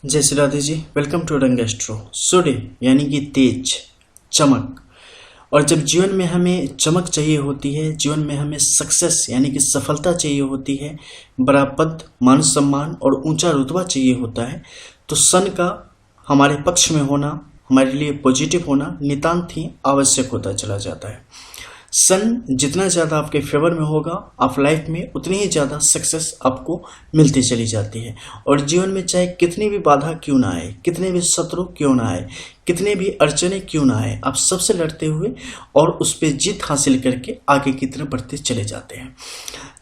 जय Shri Radhe ji. Welcome to रंग astro. सूर्य यानी कि तेज, चमक। और जब जीवन में हमें चमक चाहिए होती है, जीवन में हमें सक्सेस यानी कि सफलता चाहिए होती है, बड़ा पद, मान सम्मान और ऊंचा रुतबा चाहिए होता है, तो सन का हमारे पक्ष में होना, हमारे लिए पॉजिटिव होना नितांत ही आवश्यक होता चला जाता है। सन जितना ज़्यादा आपके फेवर में होगा, आप लाइफ में उतनी ही ज़्यादा सक्सेस आपको मिलती चली जाती है। और जीवन में चाहे कितनी भी बाधा क्यों ना आए, कितने भी शत्रु क्यों ना आए, कितने भी अड़चने क्यों ना आए, आप सबसे लड़ते हुए और उस पर जीत हासिल करके आगे की तरफ बढ़ते चले जाते हैं।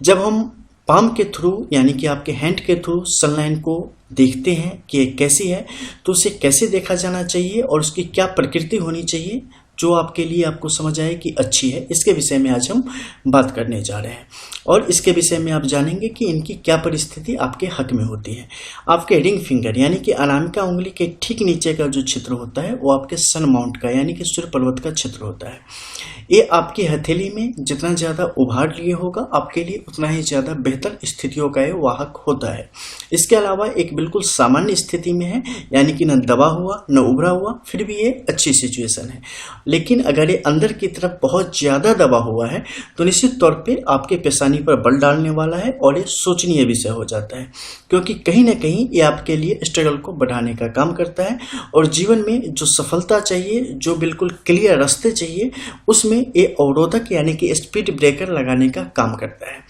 जब हम पाम के थ्रू यानी कि आपके हैंड के थ्रू सनलाइन को देखते हैं कि कैसी है, तो उसे कैसे देखा जाना चाहिए और उसकी क्या प्रकृति होनी चाहिए जो आपके लिए आपको समझ आए कि अच्छी है, इसके विषय में आज हम बात करने जा रहे हैं। और इसके विषय में आप जानेंगे कि इनकी क्या परिस्थिति आपके हक में होती है। आपके रिंग फिंगर यानी कि अनामिका उंगली के ठीक नीचे का जो क्षेत्र होता है वो आपके सन माउंट का यानी कि सूर्य पर्वत का क्षेत्र होता है। ये आपकी हथेली में जितना ज़्यादा उभार लिए होगा, आपके लिए उतना ही ज़्यादा बेहतर स्थितियों का ये वाहक होता है। इसके अलावा एक बिल्कुल सामान्य स्थिति में है, यानी कि न दबा हुआ न उभरा हुआ, फिर भी ये अच्छी सिचुएशन है। लेकिन अगर ये अंदर की तरफ बहुत ज़्यादा दबा हुआ है तो निश्चित तौर पे आपके पेशानी पर बल डालने वाला है और ये सोचनीय विषय हो जाता है, क्योंकि कहीं ना कहीं ये आपके लिए स्ट्रगल को बढ़ाने का काम करता है। और जीवन में जो सफलता चाहिए, जो बिल्कुल क्लियर रास्ते चाहिए, उसमें ये अवरोधक यानी कि स्पीड ब्रेकर लगाने का काम करता है।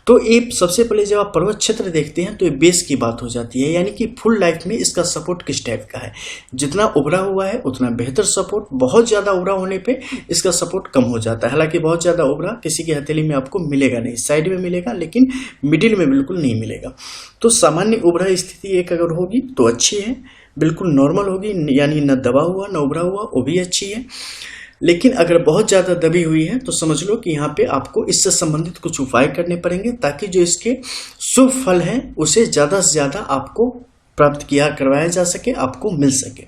तो ये सबसे पहले जब आप पर्वत क्षेत्र देखते हैं तो ये बेस की बात हो जाती है, यानी कि फुल लाइफ में इसका सपोर्ट किस टाइप का है। जितना उभरा हुआ है उतना बेहतर सपोर्ट, बहुत ज़्यादा उभरा होने पे इसका सपोर्ट कम हो जाता है। हालांकि बहुत ज़्यादा उभरा किसी की हथेली में आपको मिलेगा नहीं, साइड में मिलेगा लेकिन मिडिल में बिल्कुल नहीं मिलेगा। तो सामान्य उभरा स्थिति एक अगर होगी तो अच्छी है, बिल्कुल नॉर्मल होगी, यानी न दबा हुआ न उभरा हुआ, वो भी अच्छी है। लेकिन अगर बहुत ज़्यादा दबी हुई है तो समझ लो कि यहाँ पे आपको इससे संबंधित कुछ उपाय करने पड़ेंगे, ताकि जो इसके शुभ फल हैं उसे ज़्यादा से ज़्यादा आपको प्राप्त करवाया जा सके, आपको मिल सके।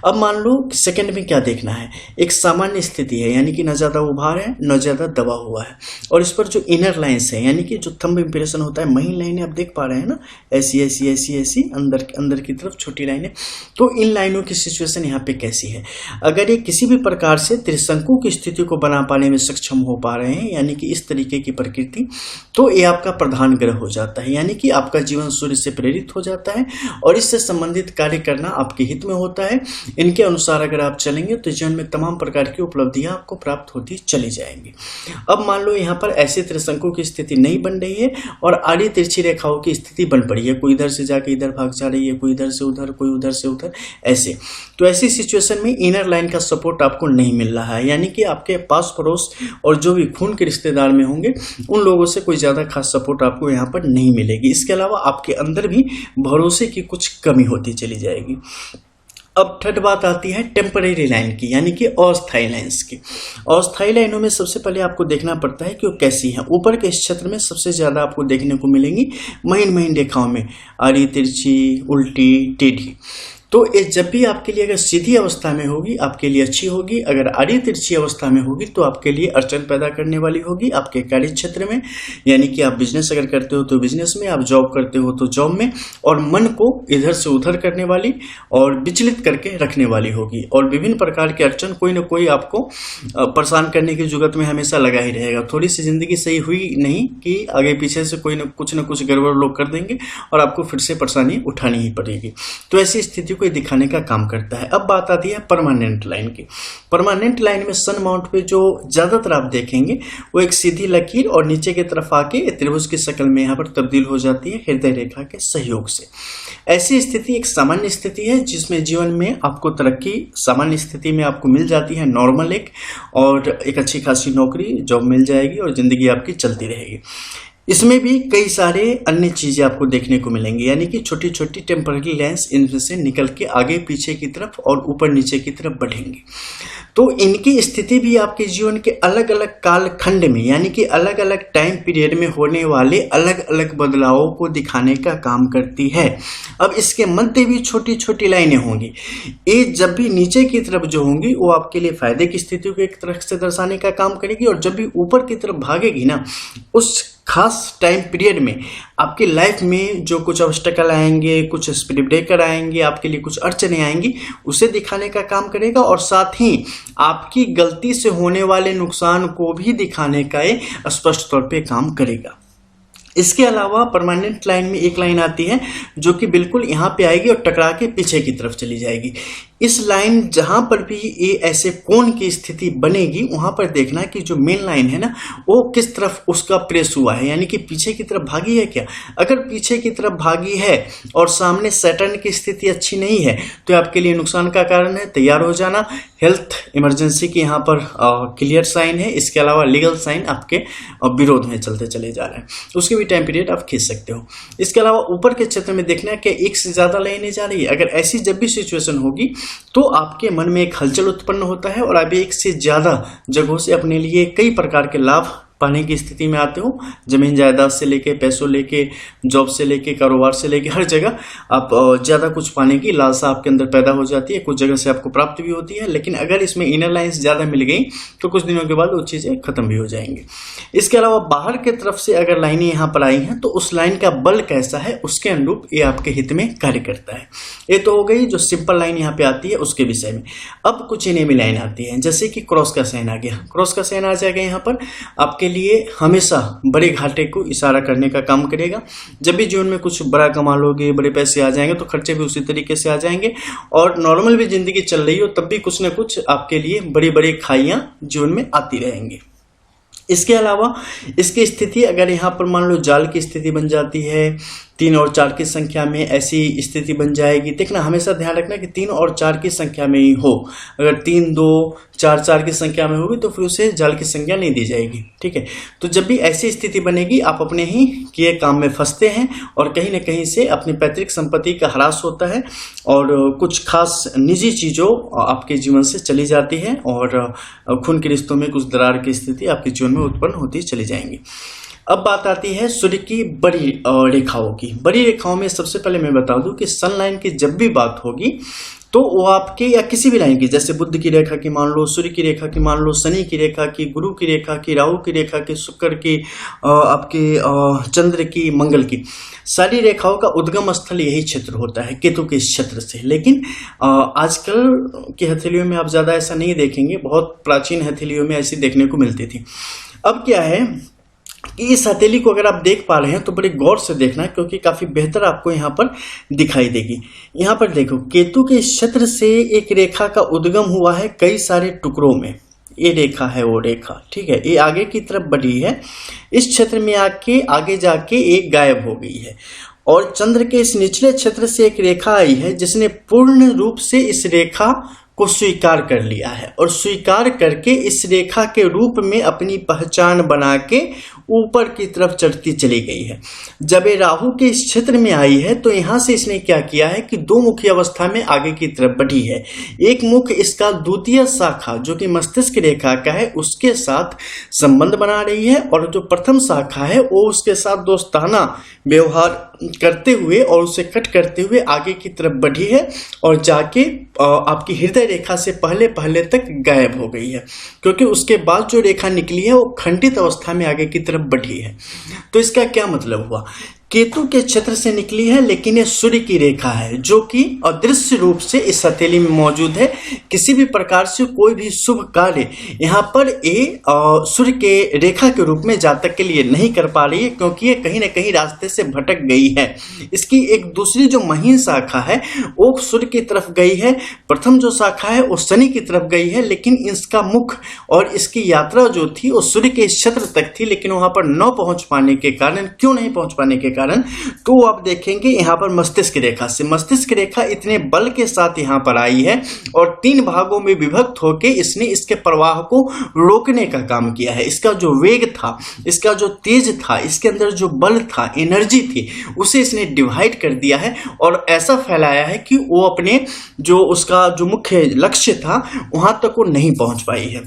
अब मान लो सेकंड में क्या देखना है, एक सामान्य स्थिति है, यानी कि न ज़्यादा उभार है न ज़्यादा दबा हुआ है, और इस पर जो इनर लाइन्स है यानी कि जो थंब इंप्रेशन होता है, महीन लाइनें आप देख पा रहे हैं ना, ऐसी ऐसी ऐसी ऐसी अंदर की तरफ छोटी लाइनें। तो इन लाइनों की सिचुएशन यहाँ पे कैसी है, अगर ये किसी भी प्रकार से त्रिशंकु की स्थिति को बना पाने में सक्षम हो पा रहे हैं, यानी कि इस तरीके की प्रकृति, तो ये आपका प्रधान ग्रह हो जाता है, यानी कि आपका जीवन सूर्य से प्रेरित हो जाता है और इससे संबंधित कार्य करना आपके हित में होता है। इनके अनुसार अगर आप चलेंगे तो जीवन में तमाम प्रकार की उपलब्धियां आपको प्राप्त होती चली जाएंगी। अब मान लो यहाँ पर ऐसे त्रिशंकु की स्थिति नहीं बन रही है और आड़ी तिरछी रेखाओं की स्थिति बन पड़ी है, कोई इधर से जाके इधर भाग जा रही है, कोई इधर से उधर, कोई उधर से उधर, ऐसे। तो ऐसी सिचुएशन में इनर लाइन का सपोर्ट आपको नहीं मिल रहा है, यानी कि आपके पास पड़ोस और जो भी खून के रिश्तेदार में होंगे उन लोगों से कोई ज्यादा खास सपोर्ट आपको यहाँ पर नहीं मिलेगी। इसके अलावा आपके अंदर भी भरोसे की कुछ कमी होती चली जाएगी। अब थर्ड बात आती है टेम्परेरी लाइन की, यानी कि अस्थायी लाइन्स की। अस्थायी लाइनों में सबसे पहले आपको देखना पड़ता है कि वो कैसी है। ऊपर के इस क्षेत्र में सबसे ज्यादा आपको देखने को मिलेंगी महीन रेखाओं में, आड़ी तिरछी, उल्टी, टेढ़ी। तो ये जब भी आपके लिए अगर सीधी अवस्था में होगी आपके लिए अच्छी होगी, अगर आड़ी तिरछी अवस्था में होगी तो आपके लिए अड़चन पैदा करने वाली होगी आपके कार्य क्षेत्र में, यानी कि आप बिजनेस अगर करते हो तो बिजनेस में, आप जॉब करते हो तो जॉब में, और मन को इधर से उधर करने वाली और विचलित करके रखने वाली होगी। और विभिन्न प्रकार के अड़चन कोई ना कोई आपको परेशान करने की जुगत में हमेशा लगा ही रहेगा। थोड़ी सी जिंदगी सही हुई नहीं कि आगे पीछे से कोई ना कुछ गड़बड़ लोग कर देंगे और आपको फिर से परेशानी उठानी ही पड़ेगी। तो ऐसी स्थिति को दिखाने का काम करता है। अब बात आती है परमानेंट लाइन की। परमानेंट लाइन में सन माउंट पे जो ज्यादातर आप देखेंगे वो एक सीधी लकीर और नीचे की तरफ आके त्रिभुज की शक्ल में यहाँ पर तब्दील हो जाती है हृदय रेखा के सहयोग से। ऐसी स्थिति एक सामान्य स्थिति है जिसमें जीवन में आपको तरक्की सामान्य स्थिति में आपको मिल जाती है, नॉर्मल एक, और एक अच्छी खासी नौकरी जॉब मिल जाएगी और जिंदगी आपकी चलती रहेगी। इसमें भी कई सारे अन्य चीजें आपको देखने को मिलेंगी, यानी कि छोटी छोटी टेम्पररी लाइन्स इनमें से निकल के आगे पीछे की तरफ और ऊपर नीचे की तरफ बढ़ेंगी। तो इनकी स्थिति भी आपके जीवन के अलग अलग काल खंड में, यानी कि अलग अलग टाइम पीरियड में होने वाले अलग अलग बदलावों को दिखाने का काम करती है। अब इसके मध्य भी छोटी छोटी लाइनें होंगी। ये जब भी नीचे की तरफ जो होंगी वो आपके लिए फायदे की स्थिति को एक तरह से दर्शाने का काम करेगी, और जब भी ऊपर की तरफ भागेगी ना, उस खास टाइम पीरियड में आपकी लाइफ में जो कुछ ऑब्स्टेकल आएंगे, कुछ स्पीड ब्रेकर आएंगे, आपके लिए कुछ अड़चने आएंगी, उसे दिखाने का काम करेगा और साथ ही आपकी गलती से होने वाले नुकसान को भी दिखाने का ये स्पष्ट तौर पे काम करेगा। इसके अलावा परमानेंट लाइन में एक लाइन आती है जो कि बिल्कुल यहाँ पे आएगी और टकरा के पीछे की तरफ चली जाएगी। इस लाइन जहां पर भी ये ऐसे कोण की स्थिति बनेगी वहां पर देखना कि जो मेन लाइन है ना वो किस तरफ उसका प्रेस हुआ है, यानी कि पीछे की तरफ भागी है क्या। अगर पीछे की तरफ भागी है और सामने सैटर्न की स्थिति अच्छी नहीं है तो आपके लिए नुकसान का कारण है। तैयार हो जाना। हेल्थ इमरजेंसी की यहाँ पर क्लियर साइन है। इसके अलावा लीगल साइन आपके विरोध में चलते चले जा रहे हैं, उसके भी टाइम पीरियड आप खींच सकते हो। इसके अलावा ऊपर के क्षेत्र में देखना कि एक से ज्यादा लाइनें जा रही है। अगर ऐसी जब भी सिचुएशन होगी तो आपके मन में एक हलचल उत्पन्न होता है और आप एक से ज्यादा जगहों से अपने लिए कई प्रकार के लाभ पाने की स्थिति में आते हो। जमीन जायदाद से लेके, पैसों लेके, जॉब से लेके, कारोबार से लेके, हर जगह आप ज्यादा कुछ पाने की लालसा आपके अंदर पैदा हो जाती है। कुछ जगह से आपको प्राप्त भी होती है, लेकिन अगर इसमें इनर लाइंस ज्यादा मिल गई तो कुछ दिनों के बाद वो चीजें खत्म भी हो जाएंगी। इसके अलावा बाहर की तरफ से अगर लाइनें यहाँ पर आई हैं तो उस लाइन का बल कैसा है उसके अनुरूप ये आपके हित में कार्य करता है। ये तो हो गई जो सिंपल लाइन यहाँ पे आती है उसके विषय में। अब कुछ इनेमी लाइन आती है, जैसे कि क्रॉस का साइन आ गया। क्रॉस का साइन आ जाएगा यहाँ पर आपके लिए हमेशा बड़े घाटे को इशारा करने का काम करेगा। जब भी जीवन में कुछ बड़ा कमा लोगे, बड़े पैसे आ जाएंगे तो खर्चे भी उसी तरीके से आ जाएंगे और नॉर्मल भी जिंदगी चल रही हो तब भी कुछ ना कुछ आपके लिए बड़ी बड़ी खाइयां जीवन में आती रहेंगी। इसके अलावा इसकी स्थिति अगर यहाँ पर मान लो जाल की स्थिति बन जाती है, 3 और 4 की संख्या में ऐसी स्थिति बन जाएगी। देखना हमेशा ध्यान रखना कि 3 और 4 की संख्या में ही हो। अगर 3, 2, 4, 4 की संख्या में होगी तो फिर उसे जाल की संख्या नहीं दी जाएगी। ठीक है, तो जब भी ऐसी स्थिति बनेगी आप अपने ही किए काम में फंसते हैं और कहीं ना कहीं से अपनी पैतृक संपत्ति का ह्रास होता है और कुछ खास निजी चीजों आपके जीवन से चली जाती है और खून के रिश्तों में कुछ दरार की स्थिति आपके जीवन में उत्पन्न होती चली जाएंगी। अब बात आती है सूर्य की बड़ी रेखाओं की। बड़ी रेखाओं में सबसे पहले मैं बता दूं कि सन लाइन की जब भी बात होगी तो वो आपके या किसी भी लाइन की, जैसे बुध की रेखा की मान लो, सूर्य की रेखा की मान लो, शनि की रेखा की, गुरु की रेखा की, राहु की रेखा की, शुक्र की, आपके चंद्र की, मंगल की, सारी रेखाओं का उद्गम स्थल यही क्षेत्र होता है केतु के क्षेत्र से। लेकिन आजकल की हथेलियों में आप ज्यादा ऐसा नहीं देखेंगे, बहुत प्राचीन हथेलियों में ऐसी देखने को मिलती थी। अब क्या है कि इस हथेली को अगर आप देख पा रहे हैं तो बड़े गौर से देखना क्योंकि काफी बेहतर आपको यहाँ पर दिखाई देगी। यहाँ पर देखो केतु के क्षेत्र से एक रेखा का उद्गम हुआ है कई सारे टुकड़ों में। ये रेखा है वो रेखा, ठीक है, ये आगे की तरफ बढ़ी है, इस क्षेत्र में आके आगे जाके एक गायब हो गई है और चंद्र के इस निचले क्षेत्र से एक रेखा आई है जिसने पूर्ण रूप से इस रेखा को स्वीकार कर लिया है और स्वीकार करके इस रेखा के रूप में अपनी पहचान बना के ऊपर की तरफ चढ़ती चली गई है। जब ये राहु के इस क्षेत्र में आई है तो यहां से इसने क्या किया है कि दो मुखी अवस्था में आगे की तरफ बढ़ी है। एक मुख इसका द्वितीय शाखा जो कि मस्तिष्क रेखा का है उसके साथ संबंध बना रही है और जो प्रथम शाखा है वो उसके साथ दोस्ताना व्यवहार करते हुए और उसे कट करते हुए आगे की तरफ बढ़ी है और जाके आपकी हृदय रेखा से पहले पहले तक गायब हो गई है क्योंकि उसके बाद जो रेखा निकली है वो खंडित अवस्था में आगे की तरफ बढ़ी है। तो इसका क्या मतलब हुआ, केतु के क्षेत्र से निकली है लेकिन ये सूर्य की रेखा है जो कि अदृश्य रूप से इस हथेली में मौजूद है। किसी भी प्रकार से कोई भी शुभ कार्य यहाँ पर ये सूर्य के रेखा के रूप में जातक के लिए नहीं कर पा रही है क्योंकि ये कहीं ना कहीं रास्ते से भटक गई है। इसकी एक दूसरी जो महीन शाखा है वो सूर्य की तरफ गई है, प्रथम जो शाखा है वो शनि की तरफ गई है, लेकिन इसका मुख और इसकी यात्रा जो थी वो सूर्य के क्षेत्र तक थी लेकिन वहां पर न पहुंच पाने के कारण, क्यों नहीं पहुंच पाने के कारण, तो आप देखेंगे यहां पर मस्तिष्क रेखा से, मस्तिष्क रेखा इतने बल के साथ यहां पर आई है और 3 भागों में विभक्त होकर इसने इसके प्रवाह को रोकने का काम किया है। इसका जो वेग था, इसका जो तेज था, इसके अंदर जो बल था, एनर्जी थी, उसे इसने डिवाइड कर दिया है और ऐसा फैलाया है कि वो अपने जो उसका जो मुख्य लक्ष्य था वहां तक वो नहीं पहुंच पाई है।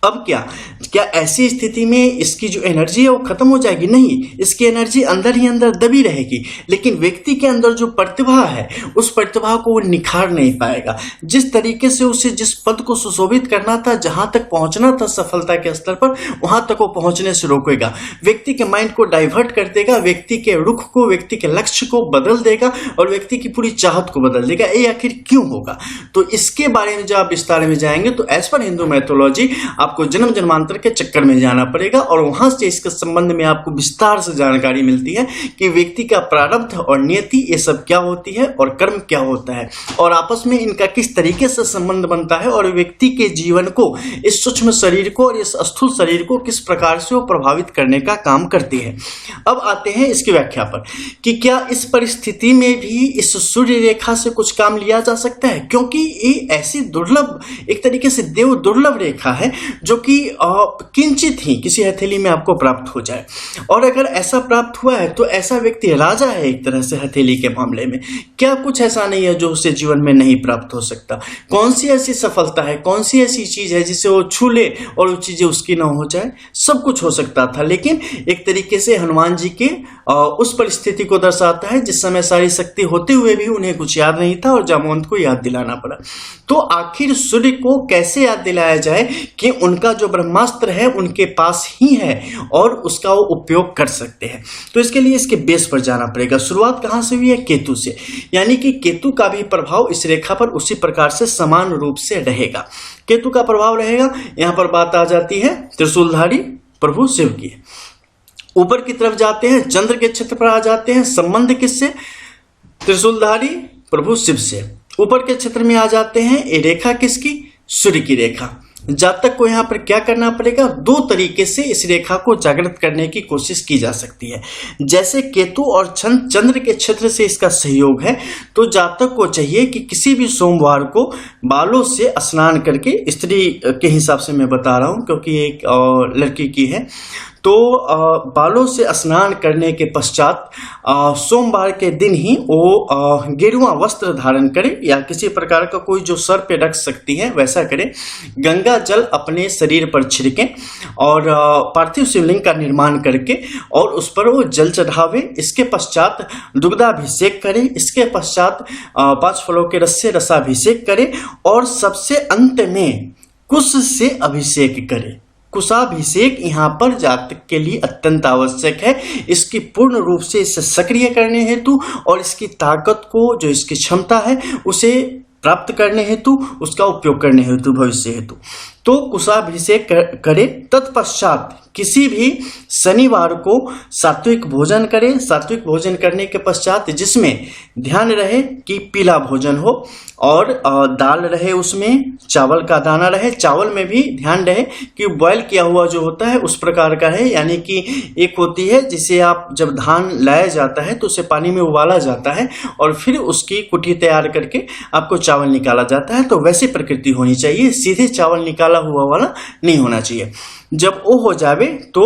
अब क्या ऐसी स्थिति में इसकी जो एनर्जी है वो खत्म हो जाएगी? नहीं, इसकी एनर्जी अंदर ही अंदर दबी रहेगी, लेकिन व्यक्ति के अंदर जो प्रतिभा है उस प्रतिभा को वो निखार नहीं पाएगा। जिस तरीके से उसे जिस पद को सुशोभित करना था, जहां तक पहुंचना था सफलता के स्तर पर, वहां तक वो पहुंचने से रोकेगा, व्यक्ति के माइंड को डाइवर्ट कर देगा, व्यक्ति के रुख को, व्यक्ति के लक्ष्य को बदल देगा और व्यक्ति की पूरी चाहत को बदल देगा। ये आखिर क्यों होगा? तो इसके बारे में जब आप विस्तार में जाएंगे तो एज पर हिंदू मैथोलॉजी आपको जन्म जन्मांतर के चक्कर में जाना पड़ेगा और वहां से इसके संबंध में आपको विस्तार से जानकारी मिलती है कि व्यक्ति का प्रारब्ध और नियति ये सब क्या होती है और कर्म क्या होता है और आपस में इनका किस तरीके से संबंध बनता है और व्यक्ति के जीवन को, इस सूक्ष्म शरीर को और इस स्थूल शरीर को किस प्रकार से वो प्रभावित करने का काम करती है। अब आते हैं इसकी व्याख्या पर कि क्या इस परिस्थिति में भी इस सूर्य रेखा से कुछ काम लिया जा सकता है, क्योंकि ये ऐसी दुर्लभ, एक तरीके से देव दुर्लभ रेखा है जो कि किंचित ही किसी हथेली में आपको प्राप्त हो जाए। और अगर ऐसा प्राप्त हुआ है तो ऐसा व्यक्ति राजा है एक तरह से हथेली के मामले में। क्या कुछ ऐसा नहीं है जो उसे जीवन में नहीं प्राप्त हो सकता? कौन सी ऐसी सफलता है, कौन सी ऐसी चीज है जिसे वो छू ले और वो चीजें उसकी ना हो जाए? सब कुछ हो सकता था, लेकिन एक तरीके से हनुमान जी के उस परिस्थिति को दर्शाता है जिस समय सारी शक्ति होते हुए भी उन्हें कुछ याद नहीं था और जामवंत को याद दिलाना पड़ा। तो आखिर सूर्य को कैसे याद दिलाया जाए कि उनका जो ब्रह्मास्त्र है उनके पास ही है और उसका वो उपयोग कर सकते हैं? तो इसके लिए इसके बेस पर जाना पड़ेगा। शुरुआत कहां से हुई है? केतु से, यानी कि केतु का भी प्रभाव इस रेखा पर उसी प्रकार से समान रूप से रहेगा। केतु का प्रभाव रहेगा। यहां पर बात आ जाती है त्रिशूलधारी प्रभु शिव की। ऊपर की तरफ जाते हैं, चंद्र के क्षेत्र पर आ जाते हैं। संबंध किससे? त्रिशूलधारी प्रभु शिव से। ऊपर के क्षेत्र में आ जाते हैं। ये रेखा किसकी? सूर्य की रेखा। जातक को यहाँ पर क्या करना पड़ेगा? दो तरीके से इस रेखा को जागृत करने की कोशिश की जा सकती है। जैसे केतु और चंद्र के क्षेत्र से इसका सहयोग है, तो जातक को चाहिए कि किसी भी सोमवार को बालों से स्नान करके, स्त्री के हिसाब से मैं बता रहा हूँ क्योंकि एक लड़की की है, तो बालों से स्नान करने के पश्चात सोमवार के दिन ही वो गेरुआ वस्त्र धारण करे या किसी प्रकार का कोई जो सर पे रख सकती है वैसा करे। गंगा जल अपने शरीर पर छिड़के और पार्थिव शिवलिंग का निर्माण करके और उस पर वो जल चढ़ावे। इसके पश्चात दुग्धाभिषेक करे। इसके पश्चात 5 फलों के रस से रसाभिषेक करे और सबसे अंत में कुश से अभिषेक करे। कुशाभिषेक यहाँ पर जातक के लिए अत्यंत आवश्यक है, इसकी पूर्ण रूप से इसे सक्रिय करने हेतु और इसकी ताकत को, जो इसकी क्षमता है, उसे प्राप्त करने हेतु, उसका उपयोग करने हेतु, भविष्य हेतु। तो कुशाभिषेक करे। तत्पश्चात किसी भी शनिवार को सात्विक भोजन करे। सात्विक भोजन करने के पश्चात जिसमें ध्यान रहे कि पीला भोजन हो और दाल रहे, उसमें चावल का दाना रहे। चावल में भी ध्यान रहे कि बॉयल किया हुआ जो होता है उस प्रकार का है, यानी कि एक होती है जिसे आप जब धान लाया जाता है तो उसे पानी में उबाला जाता है और फिर उसकी कुटी तैयार करके आपको चावल निकाला जाता है। तो वैसी प्रकृति होनी चाहिए, सीधे चावल निकाला हुआ वाला नहीं होना चाहिए। जब वो हो जावे तो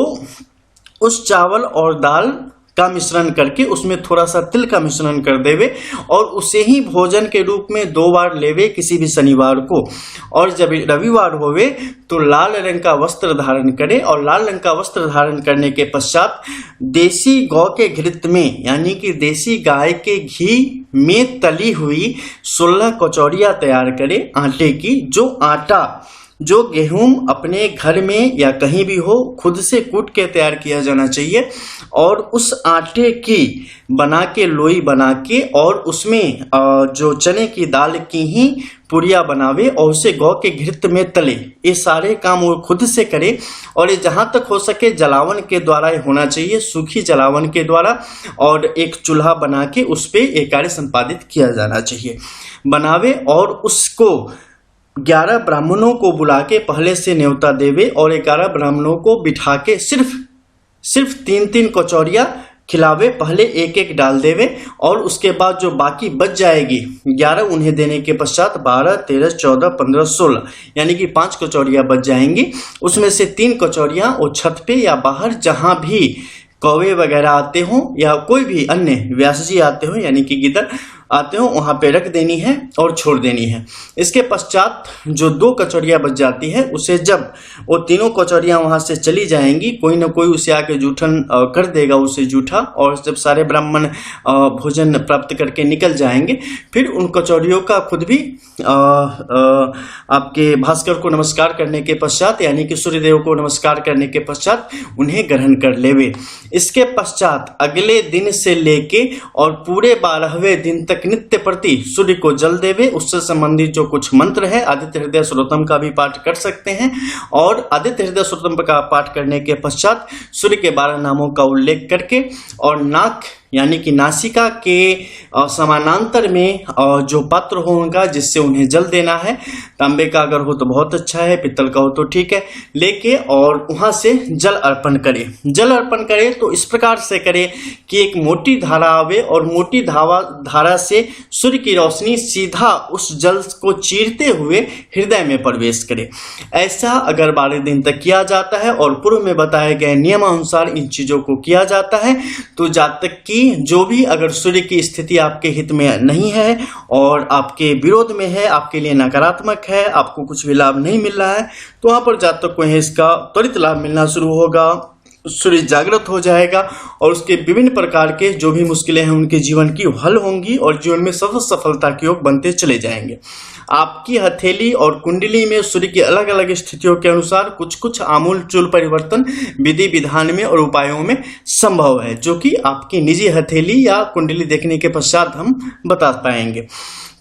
उस चावल और दाल का मिश्रण करके उसमें थोड़ा सा तिल का मिश्रण कर देवे और उसे ही भोजन के रूप में 2 बार लेवे किसी भी शनिवार को। और जब रविवार होवे तो लाल रंग का वस्त्र धारण करे और लाल रंग का वस्त्र धारण करने के पश्चात देसी गौ के घृत में, यानी कि देसी गाय के घी में तली हुई 16 कचौड़ियां तैयार करे आटे की। जो गेहूं अपने घर में या कहीं भी हो खुद से कूट के तैयार किया जाना चाहिए और उस आटे की बना के लोई बना के और उसमें जो चने की दाल की ही पुड़िया बनावे और उसे गौ के घृत में तले। ये सारे काम वो खुद से करे और ये जहां तक हो सके जलावन के द्वारा होना चाहिए, सूखी जलावन के द्वारा, और एक चूल्हा बना के उस पे ये कार्य संपादित किया जाना चाहिए। बनावे और उसको 11 ब्राह्मणों को बुला के पहले से न्योता देवे और 11 ब्राह्मणों को बिठा के सिर्फ 3-3 कचौड़ियां खिलावे। पहले एक डाल देवे और उसके बाद जो बाकी बच जाएगी 11 उन्हें देने के पश्चात 12, 13, 14, 15, 16 यानी कि 5 कचौड़ियां बच जाएंगी। उसमें से 3 कचौड़ियां वो छत पे या बाहर जहां भी कौवे वगैरह आते हों या कोई भी अन्य व्यास जी आते हो, यानी कि गिद्ध, आते हो वहां पे रख देनी है और छोड़ देनी है। इसके पश्चात जो 2 कचौड़ियां बच जाती है, उसे जब वो तीनों कचौड़ियां वहां से चली जाएंगी, कोई ना कोई उसे आके जूठन कर देगा उसे जूठा, और जब सारे ब्राह्मण भोजन प्राप्त करके निकल जाएंगे, फिर उन कचौड़ियों का खुद भी आपके भास्कर को नमस्कार करने के पश्चात, यानी कि सूर्यदेव को नमस्कार करने के पश्चात उन्हें ग्रहण कर लेवे। इसके पश्चात अगले दिन से लेके और पूरे 12वें दिन तक नित्य प्रति सूर्य को जल देवे। उससे संबंधित जो कुछ मंत्र है, आदित्य हृदय स्तोत्रम का भी पाठ कर सकते हैं, और आदित्य हृदय स्तोत्रम का पाठ करने के पश्चात सूर्य के 12 नामों का उल्लेख करके और नाक यानी कि नासिका के समानांतर में जो पात्र होगा जिससे उन्हें जल देना है, तांबे का अगर हो तो बहुत अच्छा है, पित्तल का हो तो ठीक है, लेके और वहां से जल अर्पण करे। जल अर्पण करे तो इस प्रकार से करे कि एक मोटी धारा आवे और मोटी धारा से सूर्य की रोशनी सीधा उस जल को चीरते हुए हृदय में प्रवेश करे। ऐसा अगर 12 दिन तक किया जाता है और पूर्व में बताए गए नियमानुसार इन चीजों को किया जाता है, तो जातक की जो भी अगर सूर्य की स्थिति आपके हित में नहीं है और आपके विरोध में है, आपके लिए नकारात्मक है, आपको कुछ भी लाभ नहीं मिल रहा है, तो वहां पर जातक को इसका त्वरित लाभ मिलना शुरू होगा। सूर्य जागृत हो जाएगा और उसके विभिन्न प्रकार के जो भी मुश्किलें हैं उनके जीवन की हल होंगी और जीवन में सतत सफलता के योग बनते चले जाएंगे। आपकी हथेली और कुंडली में सूर्य की अलग अलग स्थितियों के अनुसार कुछ कुछ आमूल चूल परिवर्तन विधि विधान में और उपायों में संभव है, जो कि आपकी निजी हथेली या कुंडली देखने के पश्चात हम बता पाएंगे।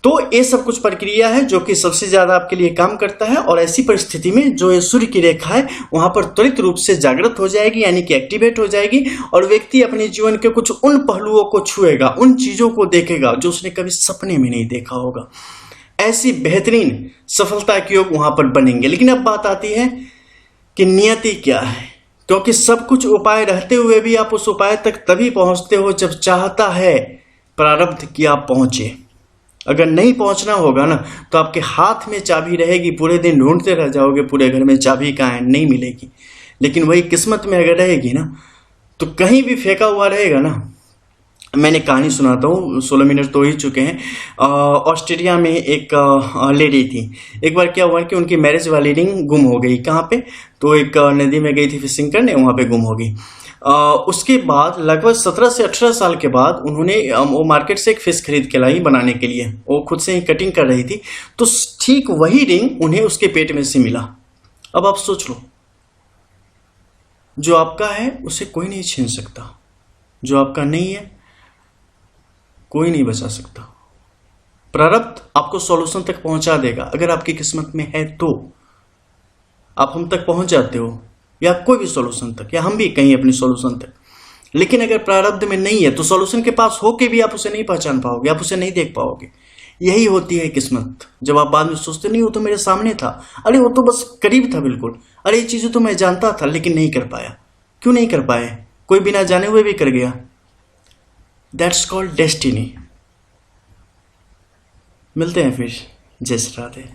तो ये सब कुछ प्रक्रिया है जो कि सबसे ज्यादा आपके लिए काम करता है, और ऐसी परिस्थिति में जो ये सूर्य की रेखा है वहां पर त्वरित रूप से जागृत हो जाएगी, यानी कि एक्टिवेट हो जाएगी, और व्यक्ति अपने जीवन के कुछ उन पहलुओं को छुएगा, उन चीजों को देखेगा जो उसने कभी सपने में नहीं देखा होगा। ऐसी बेहतरीन सफलता के योग वहां पर बनेंगे। लेकिन अब बात आती है कि नियति क्या है, क्योंकि सब कुछ उपाय रहते हुए भी आप उस उपाय तक तभी पहुंचते हो जब चाहता है प्रारब्ध कि आप पहुंचे। अगर नहीं पहुंचना होगा ना, तो आपके हाथ में चाबी रहेगी, पूरे दिन ढूंढते रह जाओगे पूरे घर में चाबी कहाँ है, नहीं मिलेगी। लेकिन वही किस्मत में अगर रहेगी ना, तो कहीं भी फेंका हुआ रहेगा ना। मैंने कहानी सुनाता हूँ, 16 मिनट तो हो ही चुके हैं। ऑस्ट्रेलिया में एक लेडी थी। एक बार क्या हुआ कि उनकी मैरिज वाली रिंग गुम हो गई। कहाँ पे? तो एक नदी में गई थी फिशिंग करने, वहां पे गुम हो गई। उसके बाद लगभग 17 से 18 साल के बाद उन्होंने वो मार्केट से एक फिश खरीद के लाई बनाने के लिए। वो खुद से ही कटिंग कर रही थी, तो ठीक वही रिंग उन्हें उसके पेट में से मिला। अब आप सोच लो, जो आपका है उसे कोई नहीं छीन सकता, जो आपका नहीं है कोई नहीं बचा सकता। प्रारब्ध आपको सॉल्यूशन तक पहुंचा देगा अगर आपकी किस्मत में है तो। आप हम तक पहुंच जाते हो, या कोई भी सॉल्यूशन तक, या हम भी कहीं अपनी सॉल्यूशन तक। लेकिन अगर प्रारब्ध में नहीं है तो सॉल्यूशन के पास होके भी आप उसे नहीं पहचान पाओगे, आप उसे नहीं देख पाओगे। यही होती है किस्मत। जब आप बाद में सोचते नहीं, वो तो मेरे सामने था, अरे वो तो बस करीब था बिल्कुल, अरे ये चीजें तो मैं जानता था लेकिन नहीं कर पाया। क्यों नहीं कर पाए? कोई बिना जाने हुए भी कर गया। That's called destiny. मिलते हैं फिर। जय श्री राधे।